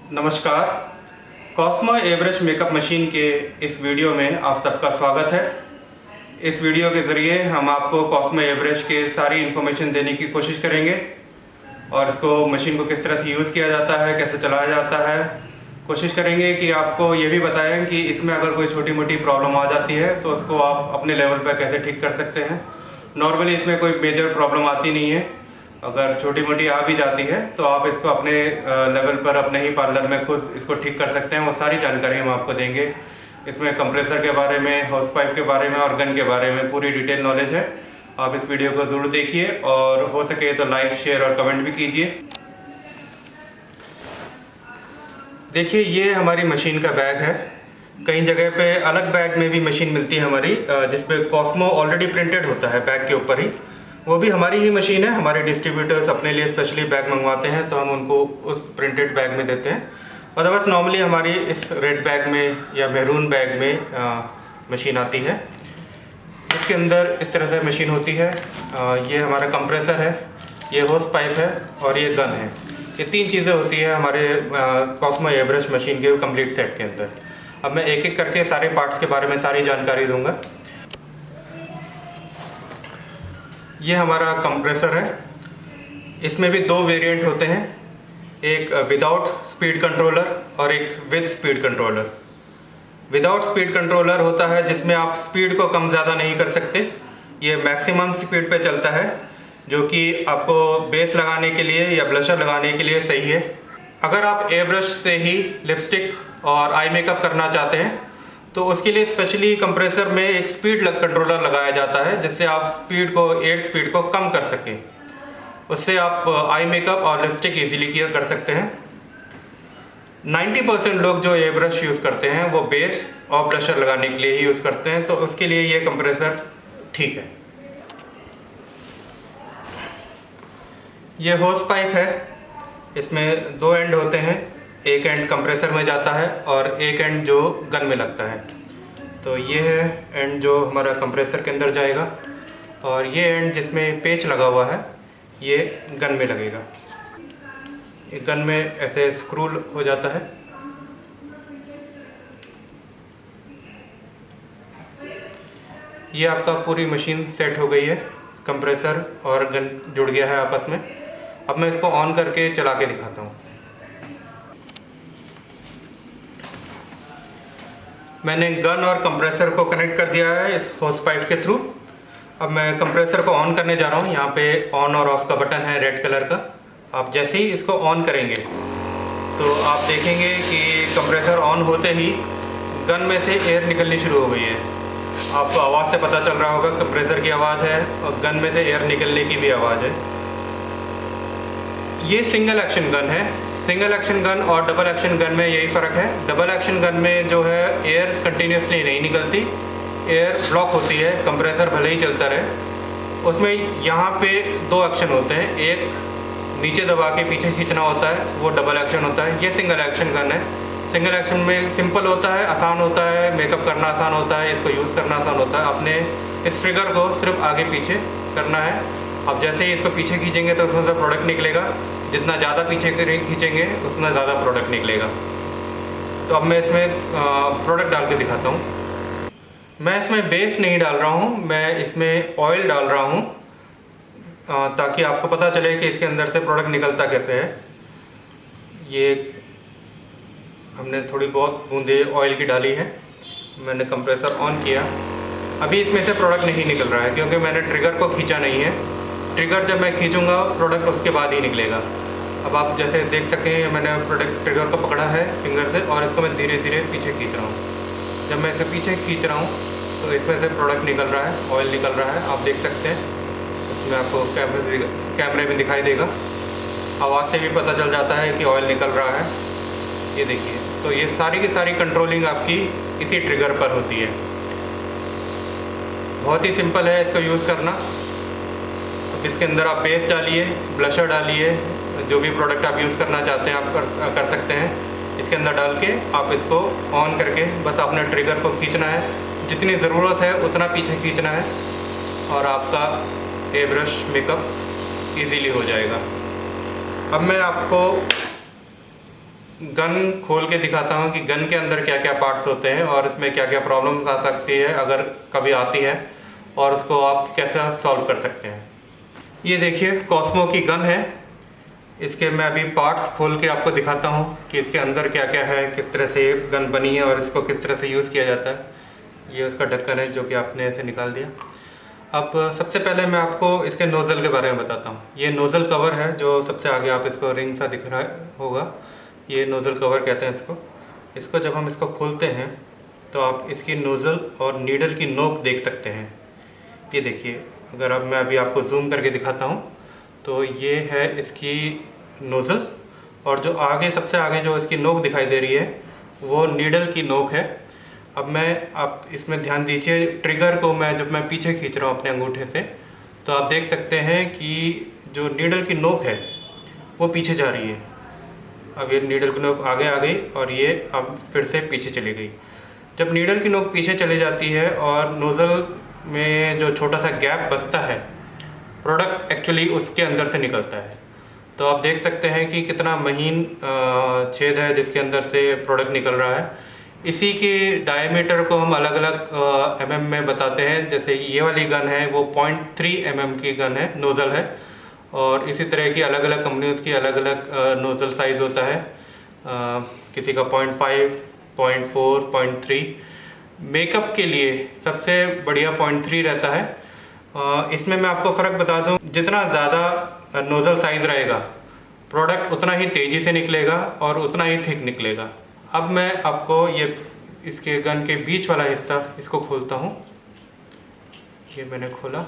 नमस्कार। Cosmo एब्रश makeup machine के इस वीडियो में आप सबका स्वागत है। इस वीडियो के ज़रिए हम आपको कॉस्मो एब्रश के सारी इन्फॉर्मेशन देने की कोशिश करेंगे और इसको मशीन को किस तरह से यूज़ किया जाता है, कैसे चलाया जाता है। कोशिश करेंगे कि आपको ये भी बताएं कि इसमें अगर कोई छोटी मोटी प्रॉब्लम आ जाती है तो उसको आप अपने लेवल पर कैसे ठीक कर सकते हैं। नॉर्मली इसमें कोई मेजर प्रॉब्लम आती नहीं है। अगर छोटी मोटी आ भी जाती है तो आप इसको अपने लेवल पर अपने ही पार्लर में खुद इसको ठीक कर सकते हैं। वो सारी जानकारी हम आपको देंगे। इसमें कंप्रेसर के बारे में, हाउस पाइप के बारे में और गन के बारे में पूरी डिटेल नॉलेज है। आप इस वीडियो को ज़रूर देखिए और हो सके तो लाइक, शेयर और कमेंट भी कीजिए। देखिए, ये हमारी मशीन का बैग है। कई जगह पे अलग बैग में भी मशीन मिलती है हमारी, जिसपे कॉस्मो ऑलरेडी प्रिंटेड होता है बैग के ऊपर ही। वो भी हमारी ही मशीन है। हमारे डिस्ट्रीब्यूटर्स अपने लिए स्पेशली बैग मंगवाते हैं तो हम उनको उस प्रिंटेड बैग में देते हैं। अदरवाइज नॉर्मली हमारी इस रेड बैग में या मैरून बैग में मशीन आती है। इसके अंदर इस तरह से मशीन होती है। ये हमारा कंप्रेसर है, ये होस पाइप है और ये गन है। ये तीन चीज़ें होती है हमारे कॉस्मो एब्रश मशीन के कंप्लीट सेट के अंदर। अब मैं एक एक करके सारे पार्ट्स के बारे में सारी जानकारी दूंगा। ये हमारा कंप्रेसर है। इसमें भी दो वेरिएंट होते हैं, एक विदाउट स्पीड कंट्रोलर और एक with speed controller. Without speed controller होता है जिसमें आप स्पीड को कम ज़्यादा नहीं कर सकते। ये मैक्सिमम स्पीड पे चलता है, जो कि आपको बेस लगाने के लिए या ब्लशर लगाने के लिए सही है। अगर आप एयर ब्रश से ही लिपस्टिक और आई मेकअप करना चाहते हैं तो उसके लिए स्पेशली कंप्रेसर में एक स्पीड कंट्रोलर लगाया जाता है, जिससे आप एयर स्पीड को कम कर सकें। उससे आप आई मेकअप और लिपस्टिक इजीली क्लियर कर सकते हैं। 90% लोग जो एयर ब्रश यूज़ करते हैं वो बेस और ब्लशर लगाने के लिए ही यूज़ करते हैं, तो उसके लिए ये कंप्रेसर ठीक है। ये होस पाइप है। इसमें दो एंड होते हैं, एक एंड कंप्रेसर में जाता है और एक एंड जो गन में लगता है। तो ये है एंड जो हमारा कंप्रेसर के अंदर जाएगा और ये एंड जिसमें पेच लगा हुआ है ये गन में लगेगा। ये गन में ऐसे स्क्रू हो जाता है। ये आपका पूरी मशीन सेट हो गई है। कंप्रेसर और गन जुड़ गया है आपस में। अब मैं इसको ऑन करके चला के दिखाता हूँ। मैंने गन और कंप्रेसर को कनेक्ट कर दिया है इस होस पाइप के थ्रू। अब मैं कंप्रेसर को ऑन करने जा रहा हूँ। यहाँ पे ऑन और ऑफ का बटन है रेड कलर का। आप जैसे ही इसको ऑन करेंगे तो आप देखेंगे कि कंप्रेसर ऑन होते ही गन में से एयर निकलनी शुरू हो गई है। आपको आवाज़ से पता चल रहा होगा, कंप्रेसर की आवाज़ है और गन में से एयर निकलने की भी आवाज़ है। ये सिंगल एक्शन गन है। सिंगल एक्शन गन और डबल एक्शन गन में यही फ़र्क है। डबल एक्शन गन में जो है एयर कंटिन्यूसली नहीं निकलती, एयर ब्लॉक होती है, कंप्रेसर भले ही चलता रहे। उसमें यहाँ पे दो एक्शन होते हैं, एक नीचे दबा के पीछे खींचना होता है, वो डबल एक्शन होता है। ये सिंगल एक्शन गन है। सिंगल एक्शन में सिंपल होता है, आसान होता है, मेकअप करना आसान होता है, इसको यूज़ करना आसान होता है। आपने इस ट्रिगर को सिर्फ आगे पीछे करना है। अब जैसे ही इसको पीछे खींचेंगे तो उसमें से प्रोडक्ट निकलेगा। जितना ज़्यादा पीछे खींचेंगे उतना ज़्यादा प्रोडक्ट निकलेगा। तो अब मैं इसमें प्रोडक्ट डाल के दिखाता हूँ। मैं इसमें बेस नहीं डाल रहा हूँ, मैं इसमें ऑयल डाल रहा हूँ ताकि आपको पता चले कि इसके अंदर से प्रोडक्ट निकलता कैसे है। ये हमने थोड़ी बहुत बूंदे ऑयल की डाली है। मैंने कंप्रेसर ऑन किया। अभी इसमें से प्रोडक्ट नहीं निकल रहा है क्योंकि मैंने ट्रिगर को खींचा नहीं है। ट्रिगर जब मैं खींचूंगा प्रोडक्ट उसके बाद ही निकलेगा। अब आप जैसे देख सकते हैं, मैंने ट्रिगर को पकड़ा है फिंगर से और इसको मैं धीरे धीरे पीछे खींच रहा हूँ। जब मैं इसे पीछे खींच रहा हूँ तो इसमें से प्रोडक्ट निकल रहा है, ऑयल निकल रहा है। आप देख सकते हैं, इसमें आपको कैमरे में दिखाई देगा। आवाज़ से भी पता चल जाता है कि ऑयल निकल रहा है। ये देखिए, तो ये सारी की सारी कंट्रोलिंग आपकी इसी ट्रिगर पर होती है। बहुत ही सिंपल है इसको यूज़ करना। अब इसके अंदर आप बेस डालिए, ब्लशर डालिए, जो भी प्रोडक्ट आप यूज़ करना चाहते हैं आप कर सकते हैं। इसके अंदर डाल के आप इसको ऑन करके बस आपने ट्रिगर को खींचना है। जितनी ज़रूरत है उतना पीछे खींचना है और आपका एयर ब्रश मेकअप इजीली हो जाएगा। अब मैं आपको गन खोल के दिखाता हूँ कि गन के अंदर क्या क्या पार्ट्स होते हैं और इसमें क्या क्या प्रॉब्लम्स आ सकती है अगर कभी आती है, और उसको आप कैसे सॉल्व कर सकते हैं। ये देखिए कॉस्मो की गन है। इसके मैं अभी पार्ट्स खोल के आपको दिखाता हूँ कि इसके अंदर क्या क्या है, किस तरह से ये गन बनी है और इसको किस तरह से यूज़ किया जाता है। ये उसका ढक्कन है जो कि आपने ऐसे निकाल दिया। अब सबसे पहले मैं आपको इसके नोज़ल के बारे में बताता हूँ। ये नोज़ल कवर है जो सबसे आगे आप इसको रिंग सा दिख रहा होगा, ये नोज़ल कवर कहते हैं इसको जब हम इसको खोलते हैं तो आप इसकी नोज़ल और नीडल की नोक देख सकते हैं। ये देखिए, अगर अब मैं अभी आपको जूम करके दिखाता हूँ तो ये है इसकी नोज़ल, और जो आगे सबसे आगे जो इसकी नोक दिखाई दे रही है वो नीडल की नोक है। अब आप इसमें ध्यान दीजिए, ट्रिगर को जब मैं पीछे खींच रहा हूँ अपने अंगूठे से, तो आप देख सकते हैं कि जो नीडल की नोक है वो पीछे जा रही है। अब ये नीडल की नोक आगे आ गई और ये अब फिर से पीछे चली गई। जब नीडल की नोक पीछे चली जाती है और नोज़ल में जो छोटा सा गैप बचता है, प्रोडक्ट एक्चुअली उसके अंदर से निकलता है। तो आप देख सकते हैं कि कितना महीन छेद है जिसके अंदर से प्रोडक्ट निकल रहा है। इसी के डायमीटर को हम अलग अलग mm में बताते हैं। जैसे ये वाली गन है वो 0.3 mm की गन है, नोज़ल है, और इसी तरह की अलग अलग कंपनियों की अलग अलग नोज़ल साइज़ होता है। किसी का 0.5, 0.4, 0.3। मेकअप के लिए सबसे बढ़िया 0.3 रहता है। इसमें मैं आपको फ़र्क बता दूं, जितना ज़्यादा नोज़ल साइज़ रहेगा प्रोडक्ट उतना ही तेज़ी से निकलेगा और उतना ही थिक निकलेगा। अब मैं आपको ये इसके गन के बीच वाला हिस्सा इसको खोलता हूँ। ये मैंने खोला,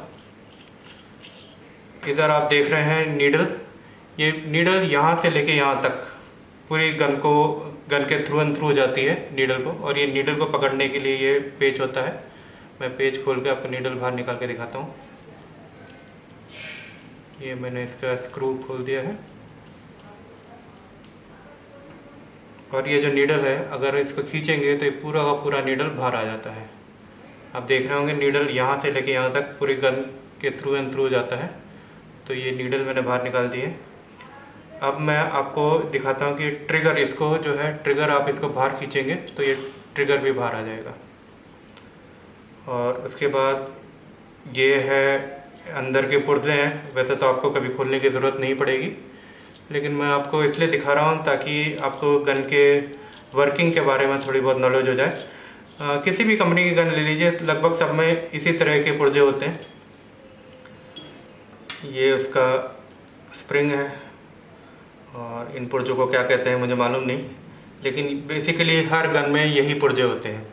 इधर आप देख रहे हैं नीडल। ये नीडल यहाँ से लेके यहाँ तक पूरी गन के थ्रू एंड थ्रू जाती है नीडल को, और ये नीडल को पकड़ने के लिए ये पेच होता है। मैं पेच खोल के आपको नीडल बाहर निकाल के दिखाता हूँ। ये मैंने इसका स्क्रू खोल दिया है, और ये जो नीडल है अगर इसको खींचेंगे तो ये पूरा का पूरा नीडल बाहर आ जाता है। आप देख रहे होंगे नीडल यहाँ से लेके यहाँ तक पूरी गन के थ्रू एंड थ्रू जाता है। तो ये नीडल मैंने बाहर निकाल दी है। अब मैं आपको दिखाता हूँ कि ट्रिगर, इसको जो है ट्रिगर आप इसको बाहर खींचेंगे तो ये ट्रिगर भी बाहर आ जाएगा। और उसके बाद ये है अंदर के पुर्जे हैं। वैसे तो आपको कभी खोलने की ज़रूरत नहीं पड़ेगी, लेकिन मैं आपको इसलिए दिखा रहा हूँ ताकि आपको गन के वर्किंग के बारे में थोड़ी बहुत नॉलेज हो जाए। किसी भी कंपनी की गन ले लीजिए, लगभग सब में इसी तरह के पुर्जे होते हैं। ये उसका स्प्रिंग है, और इन पुर्जों को क्या कहते हैं मुझे मालूम नहीं, लेकिन बेसिकली हर गन में यही पुर्जे होते हैं।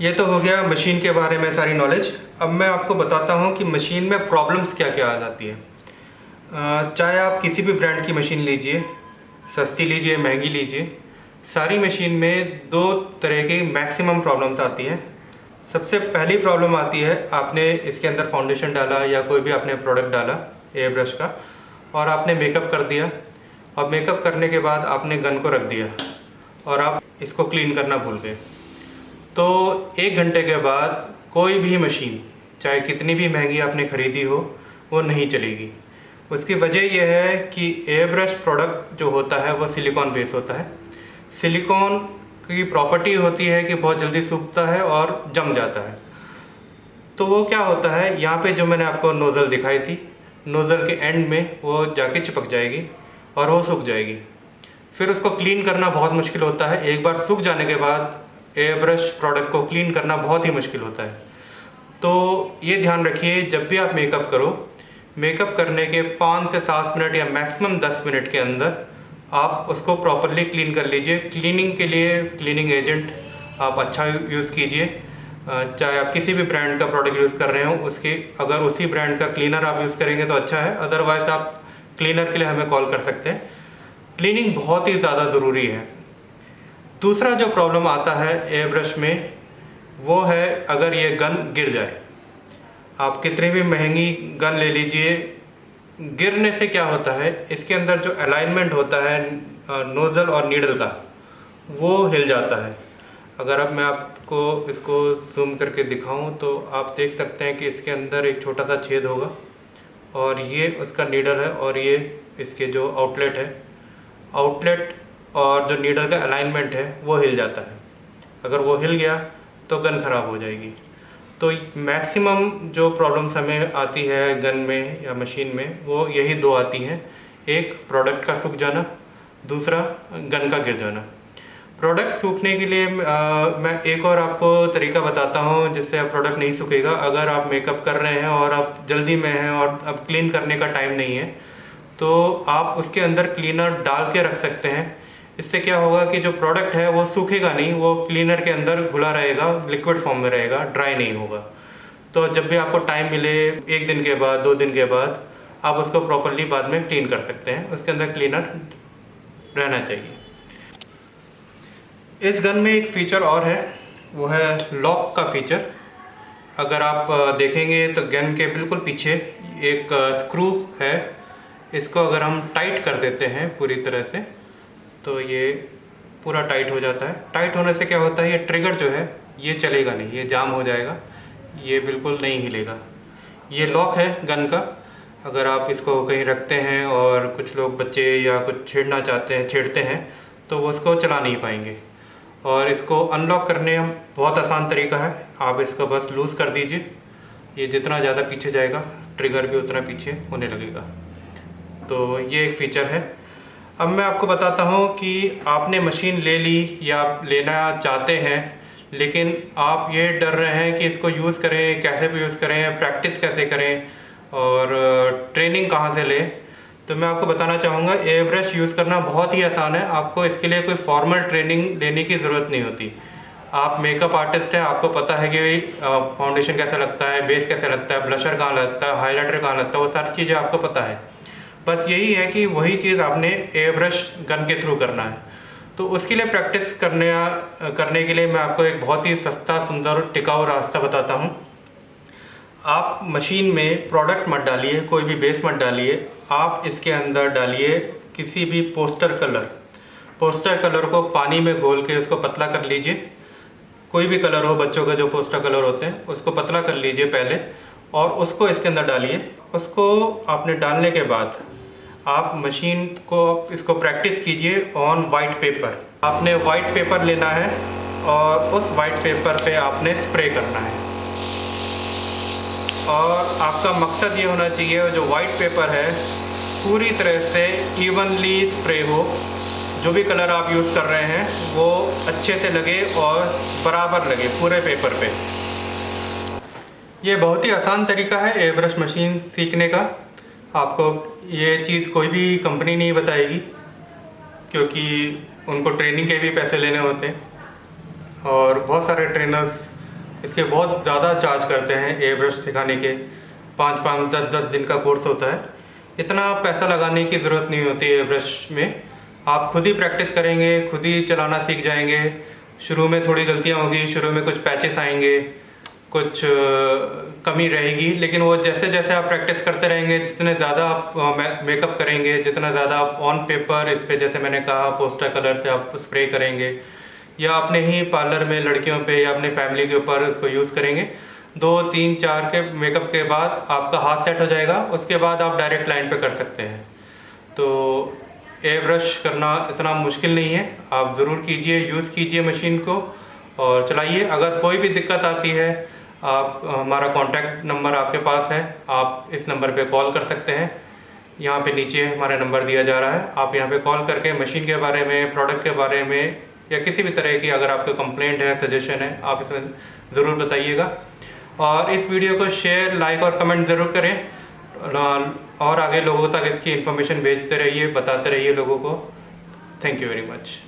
ये तो हो गया मशीन के बारे में सारी नॉलेज। अब मैं आपको बताता हूँ कि मशीन में प्रॉब्लम्स क्या क्या आ जाती है। चाहे आप किसी भी ब्रांड की मशीन लीजिए, सस्ती लीजिए, महंगी लीजिए, सारी मशीन में दो तरह की मैक्सिमम प्रॉब्लम्स आती हैं। सबसे पहली प्रॉब्लम आती है, आपने इसके अंदर फाउंडेशन डाला या कोई भी आपने प्रोडक्ट डाला एयर ब्रश का, और आपने मेकअप कर दिया, और मेकअप करने के बाद आपने गन को रख दिया और आप इसको क्लीन करना भूल गए। तो 1 घंटे के बाद कोई भी मशीन, चाहे कितनी भी महंगी आपने ख़रीदी हो, वो नहीं चलेगी। उसकी वजह यह है कि एयर ब्रश प्रोडक्ट जो होता है वो सिलिकॉन बेस होता है। सिलिकॉन की प्रॉपर्टी होती है कि बहुत जल्दी सूखता है और जम जाता है। तो वो क्या होता है, यहाँ पे जो मैंने आपको नोज़ल दिखाई थी, नोज़ल के एंड में वो जाके चिपक जाएगी और वो सूख जाएगी। फिर उसको क्लीन करना बहुत मुश्किल होता है। एक बार सूख जाने के बाद एयर ब्रश प्रोडक्ट को क्लीन करना बहुत ही मुश्किल होता है। तो ये ध्यान रखिए, जब भी आप मेकअप करो, मेकअप करने के 5 से 7 मिनट या मैक्सिमम 10 मिनट के अंदर आप उसको प्रॉपरली क्लीन कर लीजिए। क्लीनिंग के लिए क्लीनिंग एजेंट आप अच्छा यूज़ कीजिए। चाहे आप किसी भी ब्रांड का प्रोडक्ट यूज़ कर रहे हो, उसके अगर उसी ब्रांड का क्लीनर आप यूज़ करेंगे तो अच्छा है, अदरवाइज़ आप क्लीनर के लिए हमें कॉल कर सकते हैं। क्लीनिंग बहुत ही ज़्यादा ज़रूरी है। दूसरा जो प्रॉब्लम आता है एयर ब्रश में, वो है अगर ये गन गिर जाए। आप कितनी भी महंगी गन ले लीजिए, गिरने से क्या होता है, इसके अंदर जो अलाइनमेंट होता है नोज़ल और नीडल का, वो हिल जाता है। अगर अब मैं आपको इसको जूम करके दिखाऊं तो आप देख सकते हैं कि इसके अंदर एक छोटा सा छेद होगा, और ये उसका नीडल है और ये इसके जो आउटलेट और जो नीडल का अलाइनमेंट है वो हिल जाता है। अगर वो हिल गया तो गन ख़राब हो जाएगी। तो मैक्सिमम जो प्रॉब्लम्स हमें आती है गन में या मशीन में वो यही दो आती हैं, एक प्रोडक्ट का सूख जाना, दूसरा गन का गिर जाना। प्रोडक्ट सूखने के लिए मैं एक और आपको तरीका बताता हूँ जिससे आप प्रोडक्ट नहीं सूखेगा। अगर आप मेकअप कर रहे हैं और आप जल्दी में हैं और अब क्लीन करने का टाइम नहीं है तो आप उसके अंदर क्लीनर डाल के रख सकते हैं। इससे क्या होगा कि जो प्रोडक्ट है वो सूखेगा नहीं, वो क्लीनर के अंदर घुला रहेगा, लिक्विड फॉर्म में रहेगा, ड्राई नहीं होगा। तो जब भी आपको टाइम मिले 1 दिन के बाद 2 दिन के बाद आप उसको प्रॉपरली बाद में क्लीन कर सकते हैं। उसके अंदर क्लीनर रहना चाहिए। इस गन में एक फ़ीचर और है, वो है लॉक का फ़ीचर। अगर आप देखेंगे तो गन के बिल्कुल पीछे एक स्क्रू है। इसको अगर हम टाइट कर देते हैं पूरी तरह से तो ये पूरा टाइट हो जाता है। टाइट होने से क्या होता है, ये ट्रिगर जो है ये चलेगा नहीं, ये जाम हो जाएगा, ये बिल्कुल नहीं हिलेगा। ये लॉक है गन का। अगर आप इसको कहीं रखते हैं और कुछ लोग बच्चे या कुछ छेड़ते हैं तो वो उसको चला नहीं पाएंगे। और इसको अनलॉक करने बहुत आसान तरीका है, आप इसको बस लूज़ कर दीजिए। ये जितना ज़्यादा पीछे जाएगा ट्रिगर भी उतना पीछे होने लगेगा। तो ये एक फ़ीचर है। अब मैं आपको बताता हूँ कि आपने मशीन ले ली या आप लेना चाहते हैं लेकिन आप ये डर रहे हैं कि इसको यूज़ करें, कैसे भी यूज़ करें, प्रैक्टिस कैसे करें और ट्रेनिंग कहाँ से लें। तो मैं आपको बताना चाहूँगा एयर ब्रश यूज़ करना बहुत ही आसान है। आपको इसके लिए कोई फॉर्मल ट्रेनिंग लेने की ज़रूरत नहीं होती। आप मेकअप आर्टिस्ट हैं, आपको पता है कि फाउंडेशन कैसा लगता है, बेस कैसा लगता है, ब्लशर कहाँ लगता है, हाइलाइटर कहाँ लगता है, वो सारी चीज़ें आपको पता है। बस यही है कि वही चीज़ आपने एयर ब्रश गन के थ्रू करना है। तो उसके लिए प्रैक्टिस करने के लिए मैं आपको एक बहुत ही सस्ता, सुंदर और टिकाऊ रास्ता बताता हूँ। आप मशीन में प्रोडक्ट मत डालिए, कोई भी बेस मत डालिए। आप इसके अंदर डालिए किसी भी पोस्टर कलर को पानी में घोल के उसको पतला कर लीजिए। कोई भी कलर हो, बच्चों का जो पोस्टर कलर होते हैं उसको पतला कर लीजिए पहले और उसको इसके अंदर डालिए। उसको आपने डालने के बाद आप मशीन को इसको प्रैक्टिस कीजिए ऑन वाइट पेपर। आपने वाइट पेपर लेना है और उस वाइट पेपर पे आपने स्प्रे करना है और आपका मकसद ये होना चाहिए जो वाइट पेपर है पूरी तरह से इवनली स्प्रे हो। जो भी कलर आप यूज़ कर रहे हैं वो अच्छे से लगे और बराबर लगे पूरे पेपर पे। ये बहुत ही आसान तरीका है एयर ब्रश मशीन सीखने का। आपको ये चीज़ कोई भी कंपनी नहीं बताएगी क्योंकि उनको ट्रेनिंग के भी पैसे लेने होते हैं और बहुत सारे ट्रेनर्स इसके बहुत ज़्यादा चार्ज करते हैं एयर ब्रश सिखाने के। 5-5, 10-10 दिन का कोर्स होता है। इतना पैसा लगाने की ज़रूरत नहीं होती एयर ब्रश में। आप खुद ही प्रैक्टिस करेंगे, खुद ही चलाना सीख जाएंगे। शुरू में थोड़ी गलतियाँ होगी, शुरू में कुछ पैचेस आएंगे, कुछ कमी रहेगी, लेकिन वो जैसे जैसे आप प्रैक्टिस करते रहेंगे, जितने ज़्यादा आप मेकअप करेंगे, जितना ज़्यादा आप ऑन पेपर इस पे जैसे मैंने कहा पोस्टर कलर से आप स्प्रे करेंगे या अपने ही पार्लर में लड़कियों पे या अपने फैमिली के ऊपर उसको यूज़ करेंगे, 2, 3, 4 के मेकअप के बाद आपका हाथ सेट हो जाएगा। उसके बाद आप डायरेक्ट लाइन पे कर सकते हैं। तो एयर ब्रश करना इतना मुश्किल नहीं है, आप ज़रूर कीजिए, यूज़ कीजिए मशीन को और चलाइए। अगर कोई भी दिक्कत आती है आप हमारा कॉन्टैक्ट नंबर आपके पास है, आप इस नंबर पे कॉल कर सकते हैं। यहाँ पे नीचे हमारा नंबर दिया जा रहा है, आप यहाँ पे कॉल करके मशीन के बारे में, प्रोडक्ट के बारे में या किसी भी तरह की अगर आपको कंप्लेंट है, सजेशन है, आप इसमें ज़रूर बताइएगा। और इस वीडियो को शेयर, लाइक और कमेंट ज़रूर करें और आगे लोगों तक इसकी इन्फॉर्मेशन भेजते रहिए, बताते रहिए लोगों को। Thank you very much.